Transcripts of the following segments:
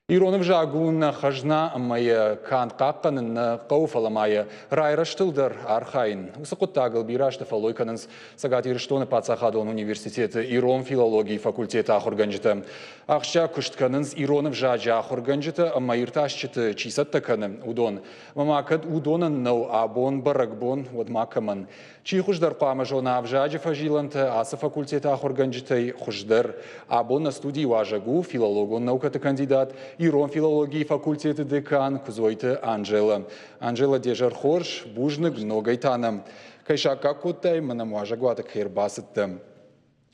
Иронов жагун хажна мая кан қаққанын қауфаламайы райраштылдар архайын. Усы құттағыл бирашты фалойканынс сагат ирыштоны Пацахадон университеті Ирон филологии факультеті ахурганжыты. Ақша күштканынс Иронов жажа ахурганжыты майырташчыты чисаттаканы удон. Мамакад удонын нау абон баракбон водмакамын. Чи хуждар қама жона авжаджы фажиланты асы факультеті ахурганжыты хуждар абон на студии важагу филологон наукаты кандидат Ирон филологии факультеты декан Кузойты Анжела. Анжела Дежархорш, бужнык ногайтаном. Кайша какутай, манам важагуата кхербасыттым.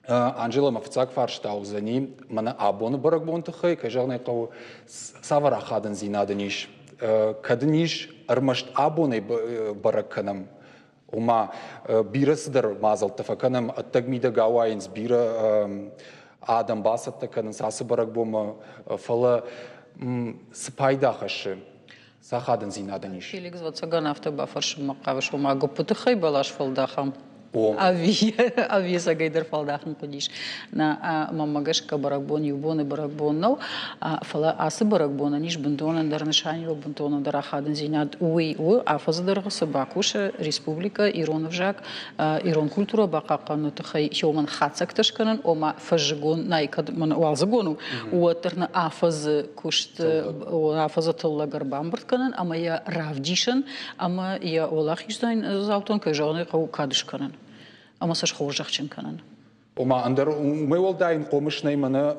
Анжела мафцак фарштаузани, мана абоны баракбонтыхай, кайжағнай қау саварахадын зинадыниш. Кадыниш армашт абоны баракканам. Ума бирасыдар мазалтафаканам, аттагмида гауайынс бира адам басаттаканын сасы баракбома фала спайдахашы. Сахадын зинадыниш. Феликс ватсаган автобафаршым мақавыш ума гоппытыхай балаш фалдахам. Ави сагайдар фалдахын кудиш. На мамагашка баракбон юбоны баракбон нау. Фала асы баракбона ниш бунтонан дарнышанил бунтонан дарахадын зинад уи афазадар собакуша республика Иронов жак Ирон культура бақақаны тахай хёман хацакташканын ома фажгон найкад ман уалзагону уатерна афазы кушт афаза тыллагар бамбыртканын ама я равдишан ама я олах иштайн залтон кайжаны қау кадышканын. Ама саш хожахчен канан. Ома андар умевалдайн комышнай мана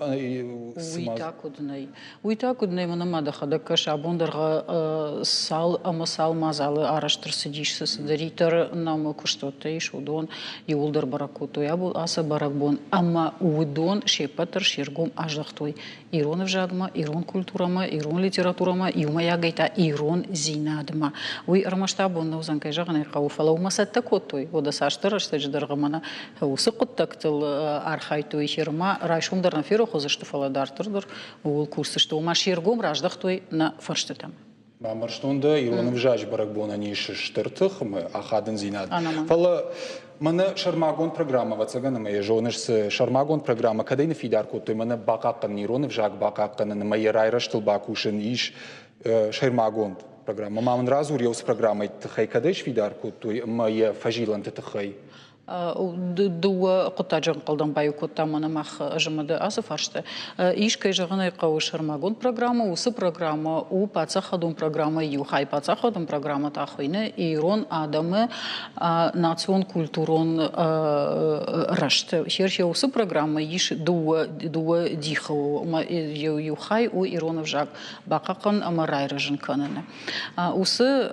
уйтакуднай мана мадахадака шабондарга сал амасал мазалы араштырсыдиш сыдаритар намы куштоты шудон юлдар баракуту ябу аса баракбон ама удон шепатыр шергум аждахтой Иронов жагма Ирон культурама Ирон литературама юмая гайта Ирон зинадма уй армаштабон наузанкай жагнай кауфала умасатта котой ода саштыр штеждарга мана усы куттактыл архайту ихирма райшумдар на феро хозышты фаладартырдыр ул курсы что маширгом раждахтой на фарштетам. Мамарштонда Иронов жаж баракбона ниши штыртых мы ахадын зинад. Фала мана шармагон программа вацагана моя жонышсы шармагон программа кадайны фидарку той мана бакаккан Иронов жаг бакаккан на моя райраштыл бакушын иш шармагон программа. Маман разур яус программой тхай кадайш фидарку той моя фажилан тхай. Дуа кутаджан калдан баю кутамана мах жмады асы фаршты. Иш кайжаганы кау шармагон программа, усы программа, у Пацахадун программа, юхай Пацахадун программа тахойны, Ирон адамы национ культурон рашты. Херхе усы программа, иш дуа дихау, юхай у Иронов жак, бакакан амарай ражын кананы. Усы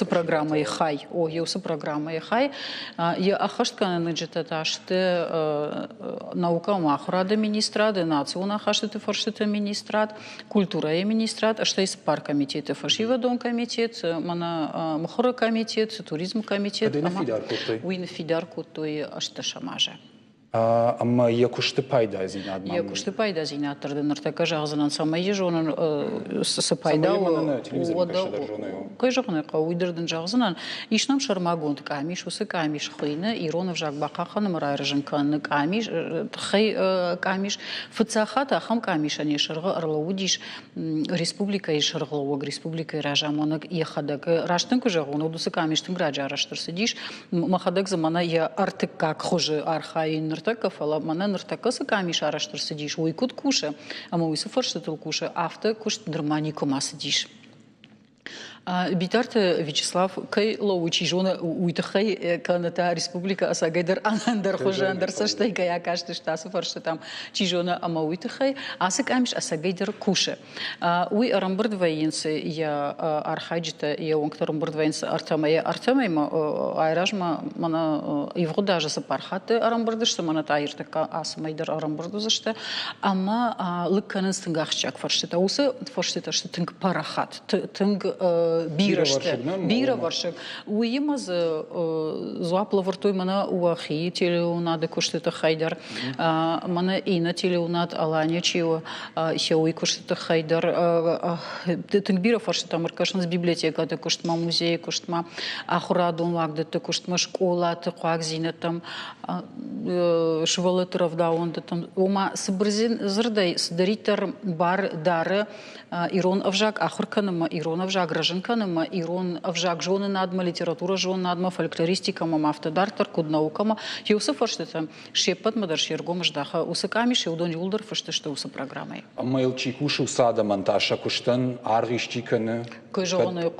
программа и хай, усы программа и хай, я ахаштка наджетаташте наука махрада министрат, национа ахаште фарште министрат, культура и министрат, что из пар комитета фашива дом комитет, мана махора комитет, туризм комитет. Уин фидарку той ашта шамажа. Ама якушты пайда зинад. Якушты пайда зинад тарды нартака жағзынан самайы жонын сапайда кайжағыны қауыдырдың жағзынан ишнам шармагонт камиш усы камиш хыйны Иронов жақ бақақаны мұрайрыжын қанны камиш хый камиш фыцахат ахам камиш ане шырғы ырлауы диш республика и шырғылуы республика и ражамонық ехадак раштың күжағын одусы камиштың раджа араштырсы диш махадак замана я артык как хожы архайын Фала мана ныртакасы камиш араштырсы диш, уйкут куша, ама уйсы фарштатыл куша, авто куш дырмани комасы диш. Битарты Вячеслав кай лоучи жона уйтахай каната республика асагайдар андар хожандар саштай кая каждый штасы фаршты там чижона ама уйтахай асак амиш асагайдар куша. Уй арамбырд военсы я архаджита я онктарым бырд военсы артамая айражма мана его даже сапархаты арамбырды что мана таиртака асмайдар арамбырды зашты ама лыкканын стынгахчак фаршты усы фаршты что тынг парахат тынг бира варшик. Уимаз зуапла вартуй мана уахи телеунады куштыта хайдар. Мана ина телеунад аланя чио шауи куштыта хайдар. Тынг бира варшита маркашнас библиотека ты куштма музей куштма ахурадун вагды ты куштма школа ты куак зинатам швалы травдаун там ума сбрзин зрдай сдаритер бар дары ирон авжак ахурканыма ирон авжак гражданканыма ирон авжак жоны надма литература жоны надма фольклористика мама автодартер куднаукама юсы форштета шепот мадаршергом ждаха усаками шеудон юлдер форштешта усы программой Амайл чикушу сада монтажа куштан аргиштиканы Кайжоны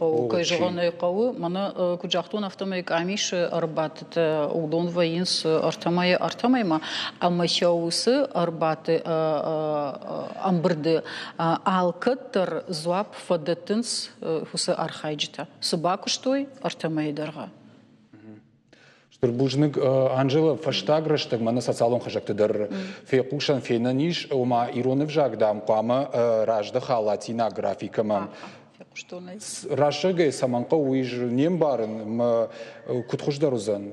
кау мана куджахтун автомайк амиш арбат удон ваинс артамайма амашаусы арбаты амбырды алкаттар зуап фадатынс хусы архайджита собакуштой артамайдарга Штурбужник Анжела фаштаграштаг мана социалон хажактыдар фекушан фенаниш ума иронов жагдам кама ражда халатина графикама Рашага саманка уиж нембарын кутхуждарузан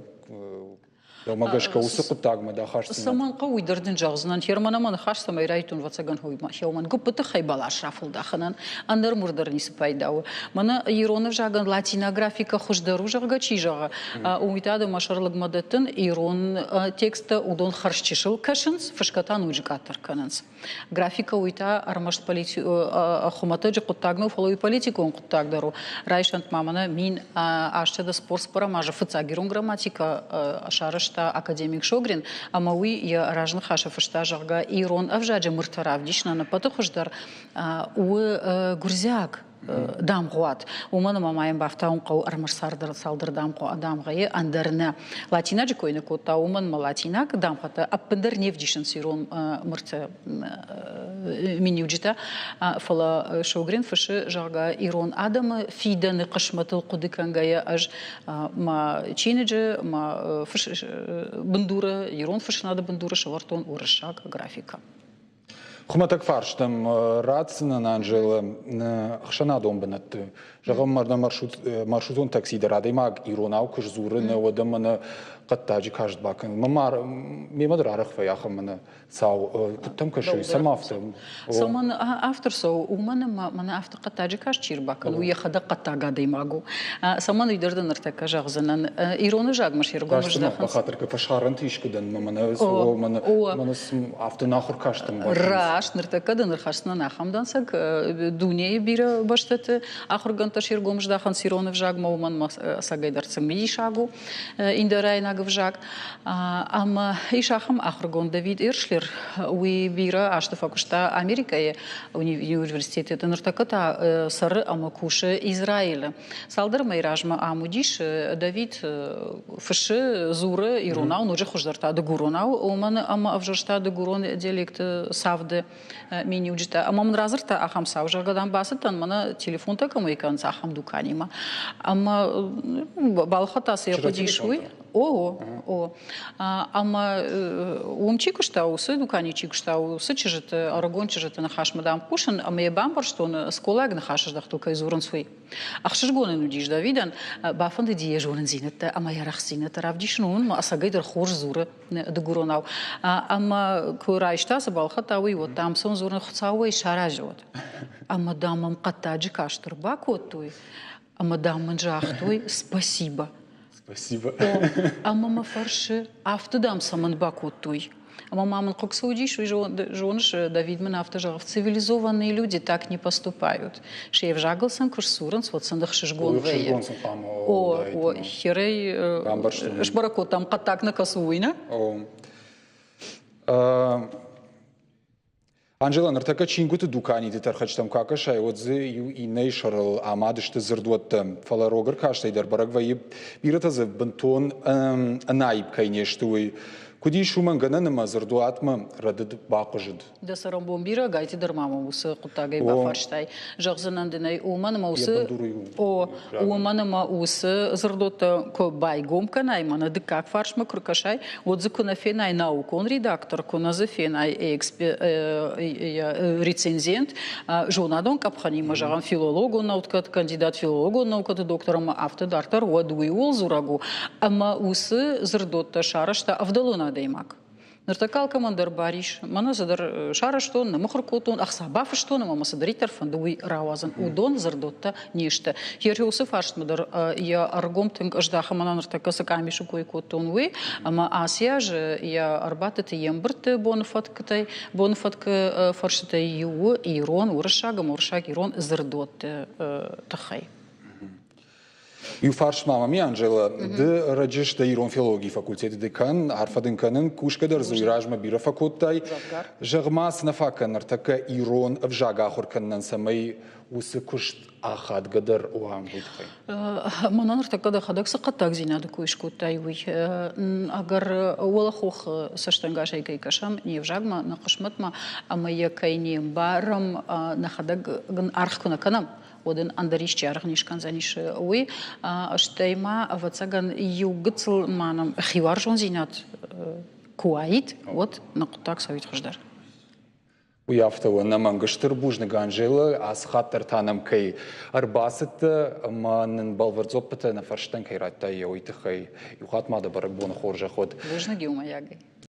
Магашка усыпы тагма да хашты. Саманка уйдырдын жағзынан Херманаман хашты майрайтун вацаган хойма. Хеуман гупыты хайбала шафыл даханан андыр мурдар нисы пайдауы. Мана иронов жаган латина графика хуждару жага чижага. Умитады машарлык мадатын ирон текста удон харшчишыл кашынс фашкатан уйжгатар кананс. Графика уйта армаш хуматы жы куттагну фалуй политикун куттагдару. Райшант мамана мин ашчада спорт парамажа фыцагирун грамматика ашарышт академик Шогрин, а мауи я ражны хаша фашта жага ирон авжаджа муртарав дишна на патухуждар у гурзяк дам гуат умана мамаем бафтаун кау армаш салдыр дам ко адам гае андерне латина джкойны кота уман малатинак дам хата аппендер невдишин сирон мурта минюджита фала Шогрин фаши жага ирон адамы фиданы кышматыл кудыкангая аж ма чинеджи ма фаш бандура ирон фашнада бандура шавартон урышак графика Хуматак фарштам рацина на Анжела хшана домбанат. Жагам марда маршрутон таксидер адаймаг иронау кыш зуры на одамана каттаджи кажд бакан. Мамар мемадр арахфа яхамана сау там каши сам автор. Саман автор сау умана мана автор каттаджи каш чирбакан уехада каттага даймагу. Саман уйдырдан артака жагзанан ироны жагмаш ергомаш да. Бахатырка фашаран тишкадан мана автор нахур каштам. Раш ныртакадан рхасна нахамдан сак дуне бира баштаты ахурган Шергом ждахан сиронов жаг мауман сагайдарцам мишагу индерайна гвжаг ама ишахам ахургон Давид Иршлер уи бира аштафакушта Америкае университет ныртаката сары амакуши Израиля салдар майражма амудиш Давид фши зуры иронау ножи хуждарта да гуронау оман ама авжарта да гурон диалект савды минюджита амам разырта ахам савжагадан басытан мана телефон такамы икан сахам дуканима ама балхатасы япадишуй ама умчикушта усы дукани чикушта усы чижит арагон чижит на хашмадам кушан ама ебампар что сколаг на хашаждах только изуран свой ахшижгоны нудиш Давидан бафанды диежонын зинетта ама ярах зинетта равдишнун ма асагайдар хор зуры дегуронау ама курайштасы балхатауи вот там сон зурын хуцауи шаражот ама дамам каттаджи каштурба коттуй ама дамын жахтуй спасибо Спасибо. А мама фарши автодам саман бакуттуй. А мама коксудиш, жонш Давид мен автожагов. Цивилизованные люди так не поступают. Шеев жагалсан курсуранс, вот сандах шишгон вее. Херей шбаракот там катак на касуйна. Анжела, нартака чингуты дукани ты тархачтам какаша, и вот зы и нейшарл амадышты зырдуатты фаларогар каштай дар барагва и бирата за бантон анаиб кайнештуй Куди шуман ганан мазырду атма радыд бақыжыд. Да сарам бомбира гайти дырмама усы кутагай бафарштай. Жагзанандынай уманама усы уманама усы зырдота ко байгом канай мана дыкак фаршма крукашай. Вот закуна фенай наукон редактор, куна зафенай рецензент. Жонадон капханима жаган филологу наукат кандидат филологу наукат докторама автодартар уадуи улзурагу. Ама усы зырдота шарашта авдалуна деймак. Ныртакал командир бариш, мана задар шараштон, намахркотон, ахсабафштон, мама садаритер фандуи рауазан удон зардотта ниште. Хер Йосиф Ашмадар я аргомтинг аждаха мана ныртака сакамишу койкотон уи, ама Асия же я арбатет ембрт бонфаткатай, бонфатка фарштай ю Ирон уршага муршаг Ирон зардотте тахай. Ю фарш мама ми Анжела, де раджиш да Ирон филологии факультет декан, арфадын канын кушкадар зуиражма бира факултай, жагмас нафака нартака Ирон в жагахур каннан самай усы кушт ахад гадар уам буйтхай. Мана нартака да хадак сакатак зинады кушкутай уй. Агар уалахох саштангашай кайкашам не в жагма на кашматма, ама я кайнем барам на хадак ган архкуна канам. Один андаришчи аргнишкан заниш уи, штейма вацаган югцл манам хиваржон зинат куаит, вот на кутак совет хаждар. Уяфтава на мангыштыр бужны Анжела, аз хаттар танам кай арбасыт манын балварзоппыты на фарштан кай ратта я уйтыхай юхатмада барак бона хоржа ход. Бужны геумаягай.